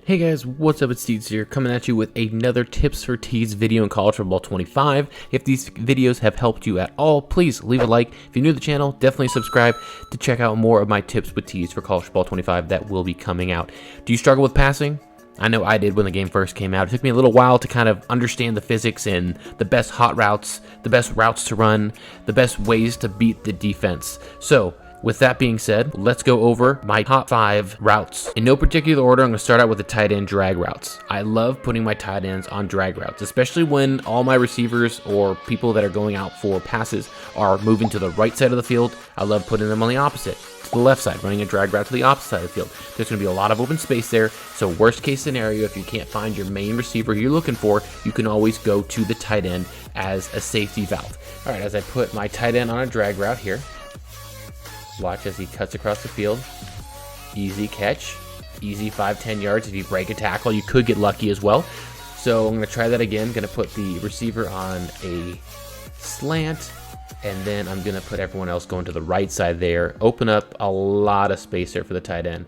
Hey guys, what's up? It's Tees here, coming at you with another Tips for Tees video in College Football 25. If these videos have helped you at all, please leave a like. If you're new to the channel, definitely subscribe to check out more of my tips with Tees for College Football 25 that will be coming out. Do you struggle with passing? I know I did when the game first came out. It took me a little while to kind of understand the physics and the best hot routes, the best routes to run, the best ways to beat the defense. So, with that being said, let's go over my top 5 routes. In no particular order, I'm going to start out with the tight end drag routes. I love putting my tight ends on drag routes, especially when all my receivers or people that are going out for passes are moving to the right side of the field. I love putting them on the opposite, to the left side, running a drag route to the opposite side of the field. There's going to be a lot of open space there, so worst case scenario, if you can't find your main receiver you're looking for, you can always go to the tight end as a safety valve. All right, as I put my tight end on a drag route here, watch as he cuts across the field. Easy catch. Easy 5-10 yards. If you break a tackle, you could get lucky as well. So I'm going to try that again. I'm going to put the receiver on a slant, and then I'm going to put everyone else going to the right side there. Open up a lot of space there for the tight end.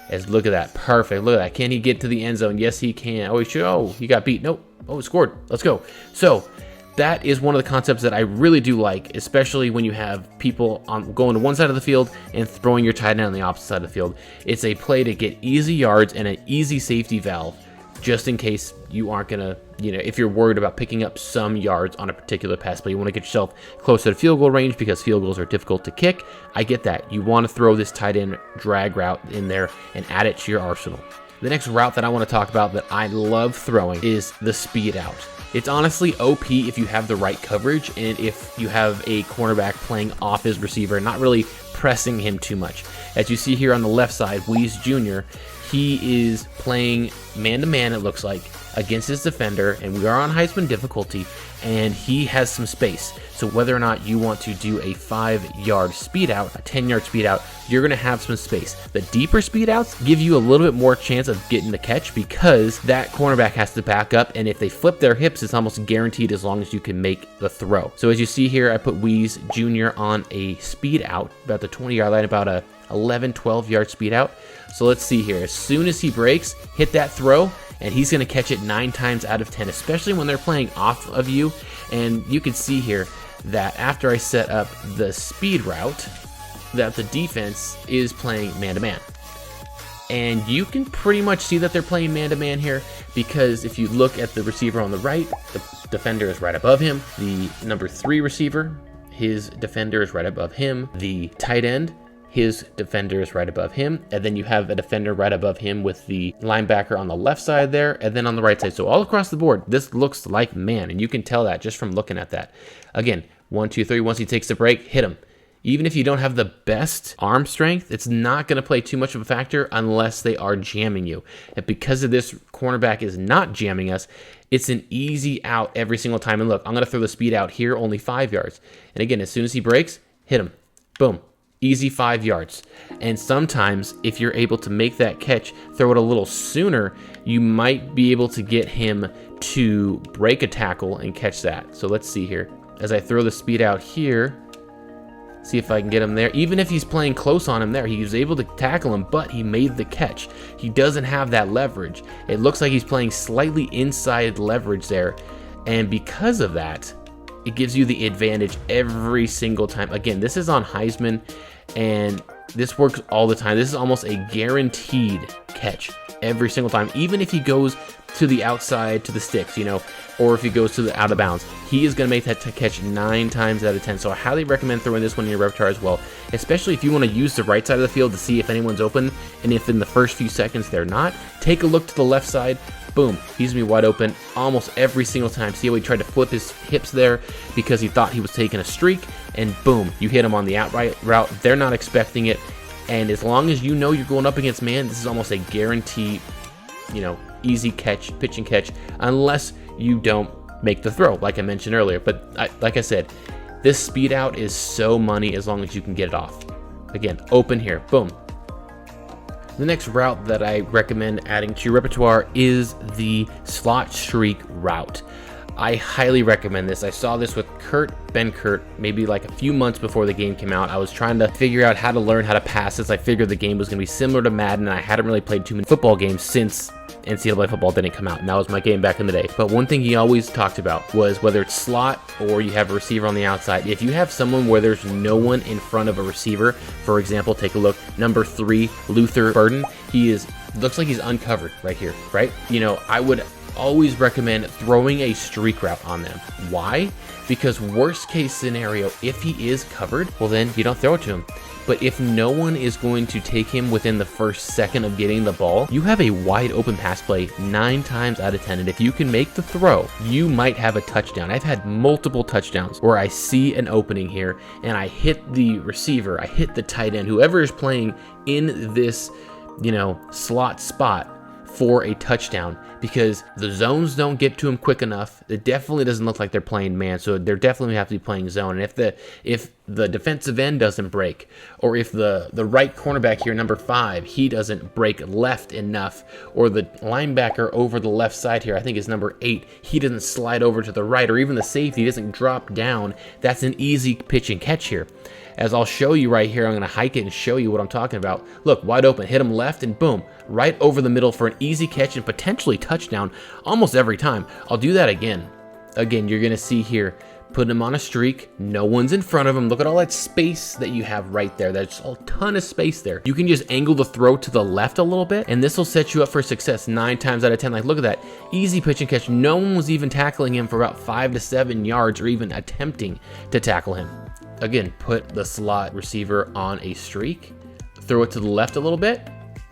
As look at that. Perfect. Look at that. Can he get to the end zone? Yes, he can. Oh, he should. Oh, he got beat. Nope. Oh, he scored. Let's go. So that is one of the concepts that I really do like, especially when you have people going to one side of the field and throwing your tight end on the opposite side of the field. It's a play to get easy yards and an easy safety valve, just in case you aren't going to, if you're worried about picking up some yards on a particular pass play, you want to get yourself closer to field goal range because field goals are difficult to kick. I get that. You want to throw this tight end drag route in there and add it to your arsenal. The next route that I want to talk about that I love throwing is the speed out. It's honestly OP if you have the right coverage and if you have a cornerback playing off his receiver, not really pressing him too much. As you see here on the left side, Weeze Jr., he is playing man-to-man, it looks like, against his defender, and we are on Heisman difficulty, and he has some space. So whether or not you want to do a 5-yard speed out, a 10-yard speed out, you're going to have some space. The deeper speed outs give you a little bit more chance of getting the catch because that cornerback has to back up, and if they flip their hips, it's almost guaranteed as long as you can make the throw. So as you see here, I put Weeze Jr. on a speed out, about the 20-yard line, about a 11, 12-yard speed out. So let's see here. As soon as he breaks, hit that throw, and he's going to catch it 9 times out of 10, especially when they're playing off of you. And you can see here that after I set up the speed route, that the defense is playing man-to-man. And you can pretty much see that they're playing man-to-man here because if you look at the receiver on the right, the defender is right above him. The number 3 receiver, his defender is right above him. The tight end, his defender is right above him, and then you have a defender right above him with the linebacker on the left side there, and then on the right side. So all across the board, this looks like man, and you can tell that just from looking at that. Again, 1, 2, 3, once he takes the break, hit him. Even if you don't have the best arm strength, it's not going to play too much of a factor unless they are jamming you. And because of this cornerback is not jamming us, it's an easy out every single time. And look, I'm going to throw the speed out here, only 5 yards. And again, as soon as he breaks, hit him. Boom. Easy 5 yards. And sometimes if you're able to make that catch, throw it a little sooner, you might be able to get him to break a tackle and catch that. So let's see here. As I throw the speed out here, see if I can get him there. Even if he's playing close on him there, he was able to tackle him, but he made the catch. He doesn't have that leverage. It looks like he's playing slightly inside leverage there. And because of that, it gives you the advantage every single time. Again, this is on Heisman, and this works all the time. This is almost a guaranteed catch every single time. Even if he goes to the outside, to the sticks, or if he goes to the out of bounds, he is going to make that catch 9 times out of 10. So I highly recommend throwing this one in your repertoire as well, especially if you want to use the right side of the field to see if anyone's open, and if in the first few seconds they're not, take a look to the left side. Boom, he's going to be wide open almost every single time. See how he tried to flip his hips there because he thought he was taking a streak, and boom, you hit him on the outright route. They're not expecting it, and as long as you know you're going up against man, this is almost a guarantee, easy catch, pitch and catch, unless you don't make the throw, like I mentioned earlier. But like I said, this speed out is so money as long as you can get it off. Again, open here, boom. The next route that I recommend adding to your repertoire is the slot streak route. I highly recommend this. I saw this with Ben Kurt, maybe like a few months before the game came out. I was trying to figure out how to learn how to pass this. I figured the game was going to be similar to Madden, and I hadn't really played too many football games since NCAA football didn't come out, and that was my game back in the day. But one thing he always talked about was whether it's slot or you have a receiver on the outside, if you have someone where there's no one in front of a receiver, for example, take a look, number 3, Luther Burden, looks like he's uncovered right here, right? You know, I would always recommend throwing a streak route on them. Why? Because worst case scenario, if he is covered, well then you don't throw it to him. But if no one is going to take him within the first second of getting the ball, you have a wide open pass play 9 times out of 10. And if you can make the throw, you might have a touchdown. I've had multiple touchdowns where I see an opening here and I hit the receiver, I hit the tight end, whoever is playing in this, you know, slot spot for a touchdown, because the zones don't get to him quick enough. It definitely doesn't look like they're playing man, so they're definitely have to be playing zone. And if the defensive end doesn't break, or if the right cornerback here, number 5, he doesn't break left enough, or the linebacker over the left side here, I think is number 8, he doesn't slide over to the right, or even the safety doesn't drop down, that's an easy pitch and catch here. As I'll show you right here, I'm going to hike it and show you what I'm talking about. Look, wide open, hit him left, and boom, right over the middle for an easy catch and potentially touchdown almost every time. I'll do that again. Again, you're going to see here, put him on a streak, no one's in front of him. Look at all that space that you have right there. There's a ton of space there. You can just angle the throw to the left a little bit, and this will set you up for success 9 times out of 10. Like, look at that, easy pitch and catch. No one was even tackling him for about 5 to 7 yards, or even attempting to tackle him. Again, put the slot receiver on a streak, throw it to the left a little bit,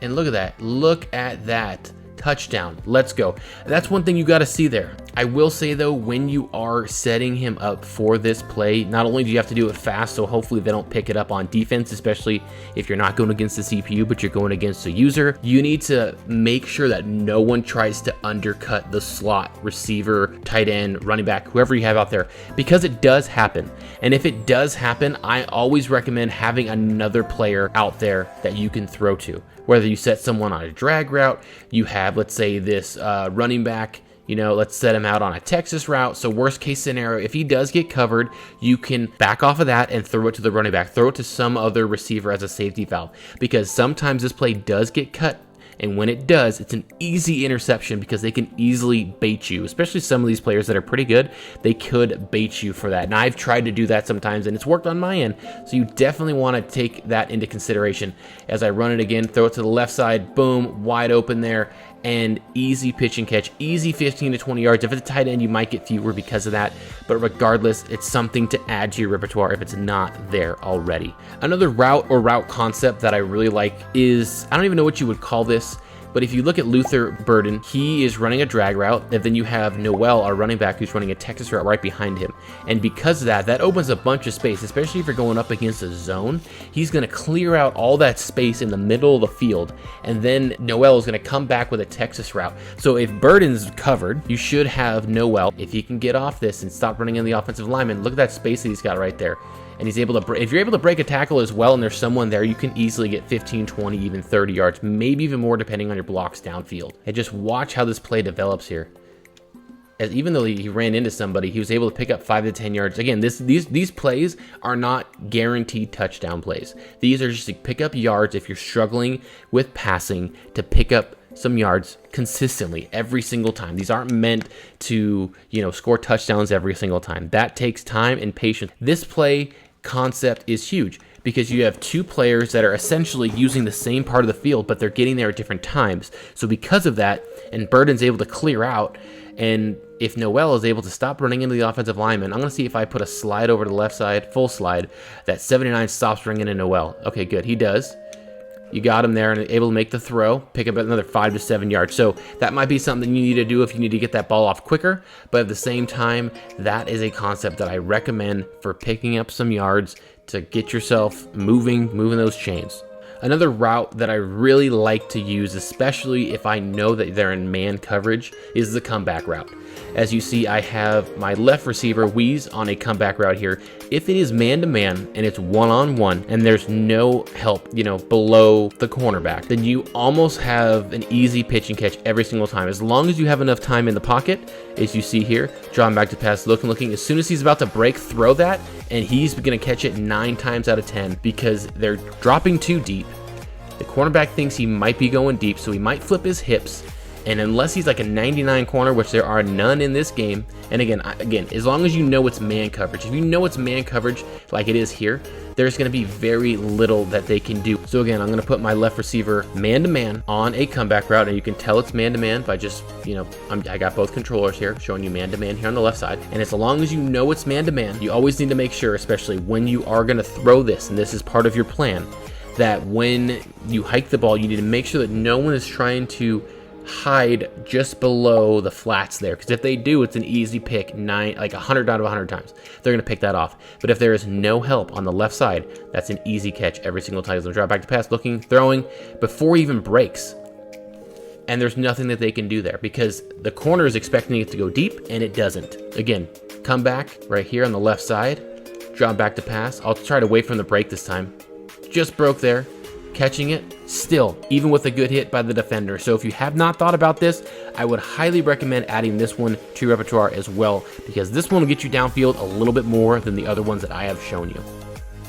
and look at that. Look at that. Touchdown. Let's go. That's one thing you got to see there. I will say though, when you are setting him up for this play, not only do you have to do it fast, so hopefully they don't pick it up on defense, especially if you're not going against the CPU, but you're going against the user, you need to make sure that no one tries to undercut the slot receiver, tight end, running back, whoever you have out there, because it does happen. And if it does happen, I always recommend having another player out there that you can throw to. Whether you set someone on a drag route, you have, let's say, this running back, you know, let's set him out on a Texas route. So worst case scenario, if he does get covered, you can back off of that and throw it to the running back, throw it to some other receiver as a safety valve, because sometimes this play does get cut. And when it does, it's an easy interception because they can easily bait you, especially some of these players that are pretty good. They could bait you for that. And I've tried to do that sometimes, and it's worked on my end. So you definitely want to take that into consideration. As I run it again, throw it to the left side, boom, wide open there, and easy pitch and catch, easy 15 to 20 yards. If it's a tight end, you might get fewer because of that. But regardless, it's something to add to your repertoire if it's not there already. Another route or route concept that I really like is, I don't even know what you would call this, but if you look at Luther Burden, he is running a drag route, and then you have Noel, our running back, who's running a Texas route right behind him. And because of that, that opens a bunch of space, especially if you're going up against a zone. He's going to clear out all that space in the middle of the field, and then Noel is going to come back with a Texas route. So if Burden's covered, you should have Noel. If he can get off this and stop running in the offensive lineman, look at that space that he's got right there. And he's able to, if you're able to break a tackle as well and there's someone there, you can easily get 15, 20, even 30 yards, maybe even more depending on your blocks downfield. And just watch how this play develops here. As even though he ran into somebody, he was able to pick up 5 to 10 yards. Again, these plays are not guaranteed touchdown plays. These are just to pick up yards if you're struggling with passing, to pick up some yards consistently every single time. These aren't meant to, you know, score touchdowns every single time. That takes time and patience. This play concept is huge because you have 2 players that are essentially using the same part of the field, but they're getting there at different times. So because of that, and Burden's able to clear out, and if Noel is able to stop running into the offensive lineman, I'm going to see if I put a slide over to the left side, full slide, that 79 stops ringing in Noel. Okay, good. He does. You got him there and able to make the throw, pick up another 5 to 7 yards. So that might be something you need to do if you need to get that ball off quicker. But at the same time, that is a concept that I recommend for picking up some yards to get yourself moving those chains. Another route that I really like to use, especially if I know that they're in man coverage, is the comeback route. As you see, I have my left receiver, Weeze, on a comeback route here. If it is man-to-man and it's one-on-one and there's no help, you know, below the cornerback, then you almost have an easy pitch and catch every single time. As long as you have enough time in the pocket, as you see here, drawing back to pass, looking. As soon as he's about to break, throw that, and he's going to catch it 9 times out of 10 because they're dropping too deep. The cornerback thinks he might be going deep, so he might flip his hips, And unless he's like a 99 corner, which there are none in this game, and again, as long as you know it's man coverage, if you know it's man coverage like it is here, there's going to be very little that they can do. So again, I'm going to put my left receiver man-to-man on a comeback route, and you can tell it's man-to-man by just, you know, I got both controllers here, showing you man-to-man here on the left side. And as long as you know it's man-to-man, you always need to make sure, especially when you are going to throw this, and this is part of your plan, that when you hike the ball, you need to make sure that no one is trying to hide just below the flats there, because if they do, it's an easy pick. 100 out of 100 times they're going to pick that off. But if there is no help on the left side, that's an easy catch every single time. So drop back to pass, looking, throwing before he even breaks, and there's nothing that they can do there because the corner is expecting it to go deep and it doesn't. Again, come back right here on the left side, drop back to pass. I'll try to wait from the break this time. Just broke there, catching it still, even with a good hit by the defender. So if you have not thought about this, I would highly recommend adding this one to your repertoire as well, because this one will get you downfield a little bit more than the other ones that I have shown you.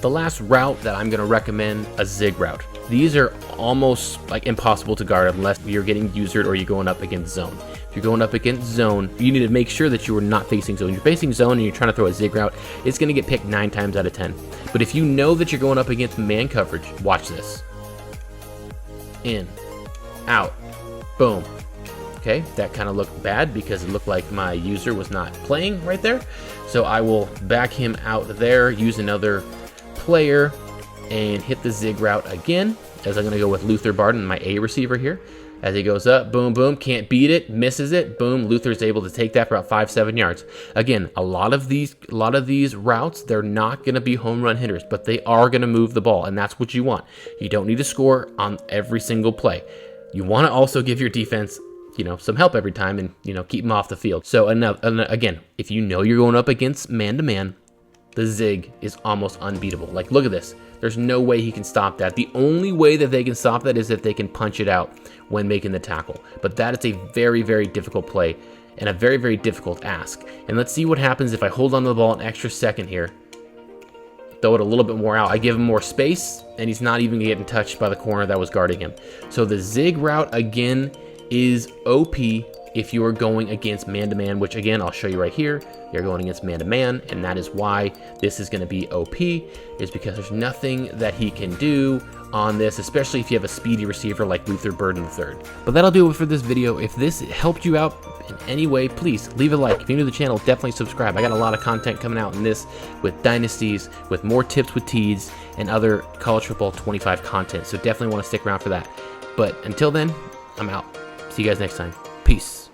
The last route that I'm going to recommend, a Zig Route. These are almost like impossible to guard unless you're getting usered or you're going up against zone. If you're going up against zone, you need to make sure that you are not facing zone. You're facing zone and you're trying to throw a Zig Route, it's going to get picked 9 times out of 10. But if you know that you're going up against man coverage, watch this. In, out, boom. Okay, that kind of looked bad because it looked like my user was not playing right there. So I will back him out there, use another player, and hit the Zig Route again, as I'm going to go with Luther Barton, my A receiver here. As he goes up, boom, boom, can't beat it, misses it, boom, Luther's able to take that for about 5-7 yards. Again, a lot of these routes, they're not going to be home run hitters, but they are going to move the ball, and that's what you want. You don't need to score on every single play. You want to also give your defense, you know, some help every time and, you know, keep them off the field. So again, if you know you're going up against man-to-man, the Zig is almost unbeatable. Like, look at this. There's no way he can stop that. The only way that they can stop that is if they can punch it out when making the tackle. But that is a very, very difficult play and a very, very difficult ask. And let's see what happens if I hold on to the ball an extra second here. Throw it a little bit more out. I give him more space, and he's not even getting touched by the corner that was guarding him. So the Zig Route, again, is OP if you are going against man-to-man, which again, I'll show you right here. You're going against man-to-man, and that is why this is going to be OP, is because there's nothing that he can do on this, especially if you have a speedy receiver like Luther Burden III. But that'll do it for this video. If this helped you out in any way, please leave a like. If you're new to the channel, definitely subscribe. I got a lot of content coming out in this with dynasties, with more tips with tees, and other college football 25 content, so definitely want to stick around for that. But until then, I'm out. See you guys next time. Peace.